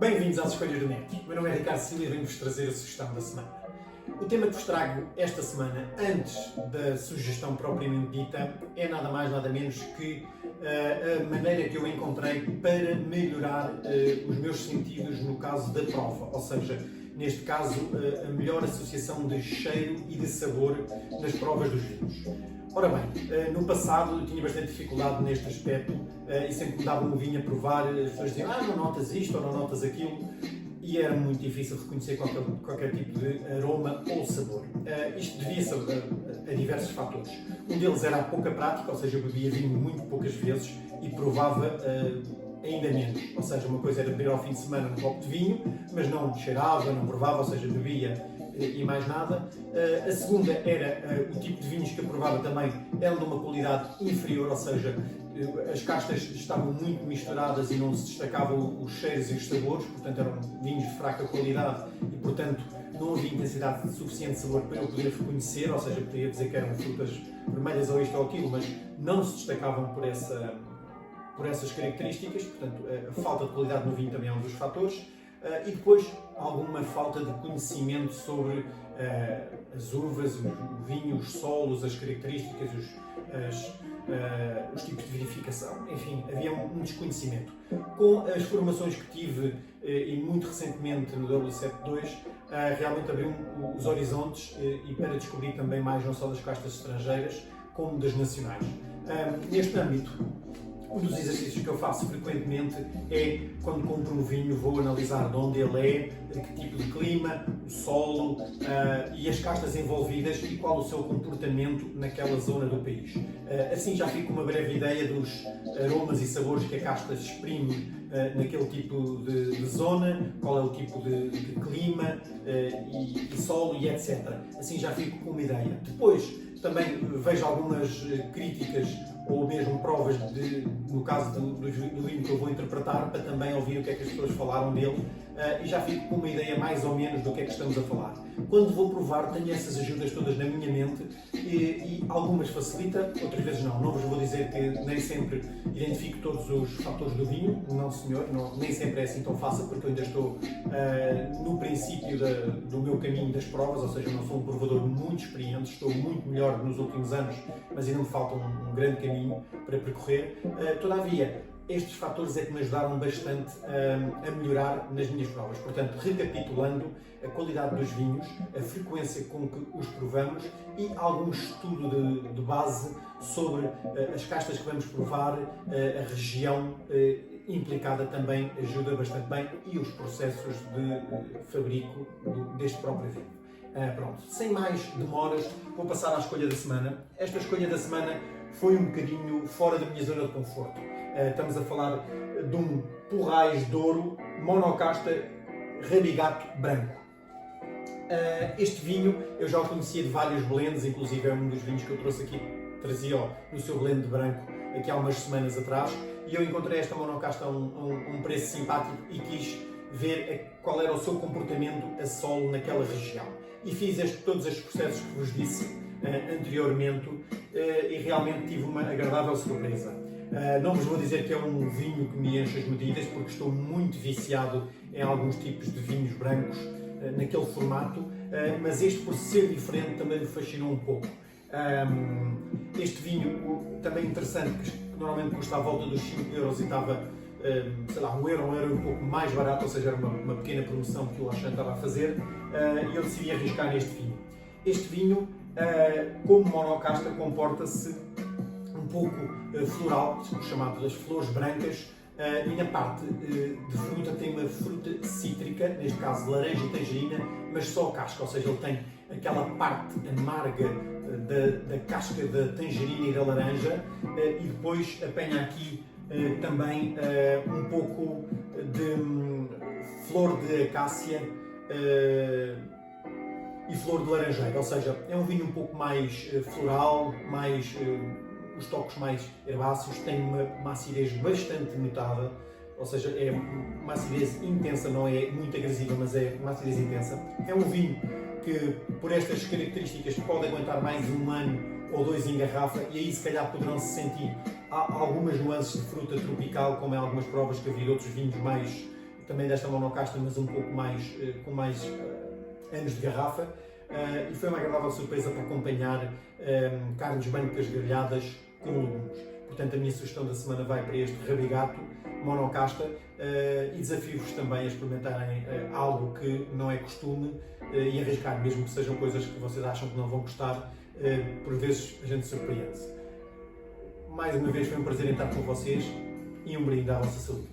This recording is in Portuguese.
Bem-vindos às Escolhas do Neto. O meu nome é Ricardo Silva e venho-vos trazer a sugestão da semana. O tema que vos trago esta semana, antes da sugestão propriamente dita, é nada mais nada menos que a maneira que eu encontrei para melhorar os meus sentidos no caso da prova, ou seja, neste caso a melhor associação de cheiro e de sabor nas provas dos vinhos. Ora bem, no passado eu tinha bastante dificuldade neste aspecto e sempre que me davam um vinho a provar, as pessoas diziam não notas isto ou não notas aquilo, e era muito difícil reconhecer qualquer tipo de aroma ou sabor. Isto devia-se a diversos fatores. Um deles era a pouca prática, ou seja, eu bebia vinho muito poucas vezes e provava ainda menos. Ou seja, uma coisa era beber ao fim de semana um copo de vinho, mas não cheirava, não provava, ou seja, bebia e mais nada. A segunda era o tipo de vinhos que eu provava também eram de uma qualidade inferior, ou seja, as castas estavam muito misturadas e não se destacavam os cheiros e os sabores, portanto eram vinhos de fraca qualidade e, portanto, não havia intensidade de suficiente sabor para eu poder reconhecer, ou seja, poderia dizer que eram frutas vermelhas ou isto ou aquilo, mas não se destacavam por essas características, portanto, a falta de qualidade no vinho também é um dos fatores. E depois alguma falta de conhecimento sobre as uvas, o vinho, os solos, as características, os tipos de vinificação, enfim, havia um desconhecimento. Com as formações que tive e muito recentemente no W72, realmente abriu os horizontes e para descobrir também mais não só das castas estrangeiras como das nacionais. Neste âmbito, um dos exercícios que eu faço frequentemente é, quando compro um vinho, vou analisar de onde ele é, de que tipo de clima, o solo e as castas envolvidas e qual o seu comportamento naquela zona do país. Assim já fico com uma breve ideia dos aromas e sabores que a casta exprime naquele tipo de zona, qual é o tipo de clima e solo e etc. Assim já fico com uma ideia. Depois, também vejo algumas críticas ou mesmo provas, no caso do vinho que eu vou interpretar, para também ouvir o que é que as pessoas falaram dele e já fico com uma ideia mais ou menos do que é que estamos a falar. Quando vou provar, tenho essas ajudas todas na minha mente e algumas facilita, outras vezes não. Não vos vou dizer que nem sempre identifico todos os fatores do vinho, não senhor, nem sempre é assim tão fácil, porque eu ainda estou no princípio do meu caminho das provas, ou seja, não sou um provador muito experiente, estou muito melhor nos últimos anos, mas ainda me falta um grande caminho para percorrer. Todavia, estes fatores é que me ajudaram bastante a melhorar nas minhas provas. Portanto, recapitulando, a qualidade dos vinhos, a frequência com que os provamos e algum estudo de base sobre as castas que vamos provar, a região implicada também ajuda bastante bem e os processos de fabrico deste próprio vinho. Pronto, sem mais demoras, vou passar à escolha da semana. Esta escolha da semana foi um bocadinho fora da minha zona de conforto. Estamos a falar de um Porrais Douro monocasta Rabigato branco. Este vinho eu já o conhecia de vários blends, inclusive é um dos vinhos que eu trouxe aqui, trazia no seu blend de branco aqui há umas semanas atrás, e eu encontrei esta monocasta a um preço simpático e quis ver qual era o seu comportamento a solo naquela região. E fiz todos estes processos que vos disse anteriormente e realmente tive uma agradável surpresa. Não vos vou dizer que é um vinho que me enche as medidas, porque estou muito viciado em alguns tipos de vinhos brancos naquele formato, mas este, por ser diferente, também me fascinou um pouco. Este vinho também interessante, que normalmente custa à volta dos 5 euros e estava, sei lá, um euro um pouco mais barato, ou seja, era uma pequena promoção que o Auchan estava a fazer, e eu decidi arriscar neste vinho. Este vinho, como monocasta, comporta-se um pouco floral, chamado das flores brancas, e na parte de fruta tem uma fruta cítrica, neste caso laranja e tangerina, mas só casca, ou seja, ele tem aquela parte amarga da casca da tangerina e da laranja, e depois apanha aqui também um pouco de flor de acácia e flor de laranjeira, ou seja, é um vinho um pouco mais floral, mais os toques mais herbáceos, tem uma acidez bastante notada, ou seja, é uma acidez intensa, não é muito agressiva, mas é uma acidez intensa. É um vinho que, por estas características, pode aguentar mais um ano ou dois em garrafa, e aí se calhar poderão-se sentir algumas nuances de fruta tropical, como em algumas provas que havia outros vinhos mais também desta monocasta, mas um pouco mais, com mais anos de garrafa. E foi uma agradável surpresa para acompanhar carnes brancas grelhadas com legumes. Portanto, a minha sugestão da semana vai para este rabigato monocasta e desafio-vos também a experimentarem algo que não é costume e arriscar, mesmo que sejam coisas que vocês acham que não vão gostar, por vezes a gente surpreende-se. Mais uma vez foi um prazer em estar com vocês e um brinde à vossa saúde.